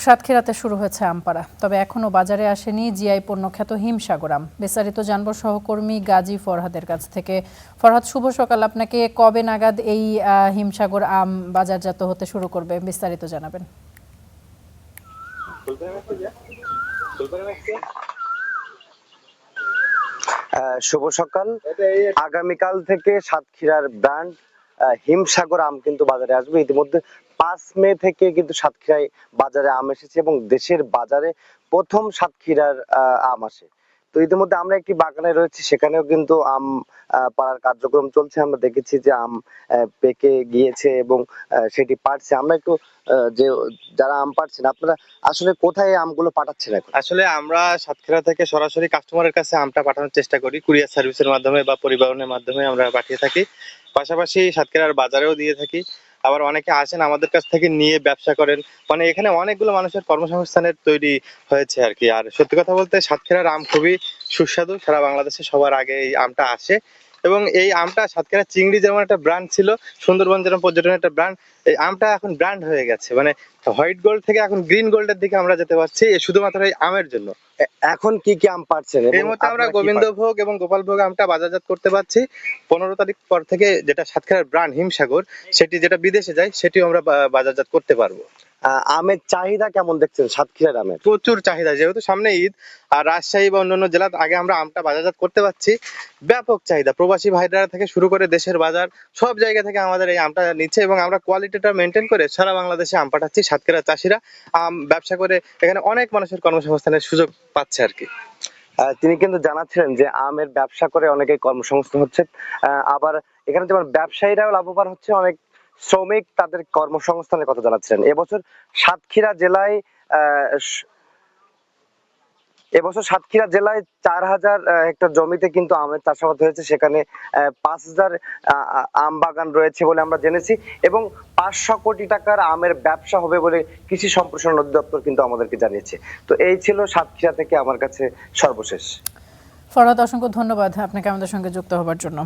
সাতক্ষীরাতে শুরু হয়েছে আমপাড়া, তবে এখনও বাজারে আসেনি জিআই পণ্যখ্যাত হিমসাগর আম। বিস্তারিত জানবো সহকর্মী গাজী ফরহাদের কাছ থেকে। ফরহাদ, শুভ সকাল। আপনাকে কবে নাগাদ এই হিমসাগর আম বাজারজাত হতে শুরু করবে, বিস্তারিত জানাবেন। শুভ সকাল। আগামীকাল থেকে সাতক্ষীরার ব্র্যান্ড হিমসাগর আম কিন্তু বাজারে আসবে। ইতিমধ্যে 5 মে থেকে কিন্তু সাতক্ষীরায় বাজারে আম এসেছে এবং দেশের বাজারে প্রথম সাতক্ষীরার আম আসে। তো ইতিমধ্যে আমরা একটি বাগানে রয়েছি, সেখানেও কিন্তু আম পাড়ার কার্যক্রম চলছে। আমরা দেখেছি যে আম পেকে গিয়েছে এবং সেটি পাড়ছে। আমরা একটু যে যারা আম পাড়ছেন, আপনারা আসলে কোথায় এই আমগুলো পাঠাচ্ছেন এখন? আসলে আমরা সাতক্ষীরা থেকে সরাসরি কাস্টমারের কাছে আমটা পাঠানোর চেষ্টা করি, কুরিয়ার সার্ভিসের মাধ্যমে বা পরিবহনের মাধ্যমে আমরা পাঠিয়ে থাকি। পাশাপাশি সাতক্ষীরার বাজারেও দিয়ে থাকি। আবার অনেকে আসেন আমাদের কাছ থেকে নিয়ে ব্যবসা করেন। মানে এখানে অনেকগুলো মানুষের কর্মসংস্থানের তৈরি হয়েছে আর কি। আর সত্যি কথা বলতে সাতক্ষীরার আম খুবই সুস্বাদু, সারা বাংলাদেশে সবার আগে এই আমটা আসে। এবং এই আমটা সাতক্ষীরা চিংড়ি যেমন একটা ব্র্যান্ড ছিল, সুন্দরবন যেমন পর্যটনের একটা ব্র্যান্ড, এই আমটা এখন ব্র্যান্ড হয়ে গেছে। মানে হোয়াইট গোল্ড থেকে এখন গ্রিন গোল্ডের দিকে আমরা যেতে পারছি শুধুমাত্র এই আমের জন্য। এখন কি কি আম পাচ্ছেন? এই মুহূর্তে আমরা গোবিন্দভোগ এবং গোপালভোগ আমটা বাজারজাত করতে পারছি। 15 তারিখ পর থেকে যেটা সাতক্ষীরার ব্র্যান্ড হিমসাগর, সেটি যেটা বিদেশে যায়, সেটিও আমরা বাজারজাত করতে পারবো। আমের চাহিদা কেমন দেখছেন সাতক্ষীরার আমের? প্রচুর চাহিদা, যেহেতু সামনে ঈদ। আর রাজশাহী বা অন্যান্য জেলা আগে আমরা আমটা বাজারজাত করতে পারছি। ব্যাপক চাহিদা, প্রবাসী ভাইরা থেকে শুরু করে দেশের বাজার সব জায়গা থেকে আমাদের এই আমটা নিচ্ছে এবং আমরা কোয়ালিটিটা মেনটেন করে সারা বাংলাদেশে আম পাঠাচ্ছি। সাতক্ষীরা চাষিরা আম ব্যবসা করে এখানে অনেক মানুষের কর্মসংস্থানের সুযোগ পাচ্ছে আর কি। তিনি কিন্তু জানাচ্ছিলেন যে আমের ব্যবসা করে অনেকেই কর্মসংস্থান হচ্ছে। আবার এখানে যেমন ব্যবসায়ীরাও লাভবান হচ্ছে, অনেক শ্রমিক তাদের কর্মসংস্থানের কথা জানাচ্ছিলেন। সাতক্ষীরা জেলায় এবছর সাতক্ষীরা জেলায় 4000 হেক্টর জমিতে কিন্তু আমের চাষাবাদ হয়েছে। সেখানে 5000 আম বাগান রয়েছে বলে আমরা জেনেছি এবং 500 কোটি টাকার আমের ব্যবসা হবে বলে কৃষি সম্প্রসারণ অধিদপ্তর কিন্তু আমাদেরকে জানিয়েছে। তো এই ছিল সাতক্ষীরা থেকে আমার কাছে সর্বশেষ। ফরহাদ, অসংখ্য ধন্যবাদ আপনাকে আমাদের সঙ্গে যুক্ত হবার জন্য।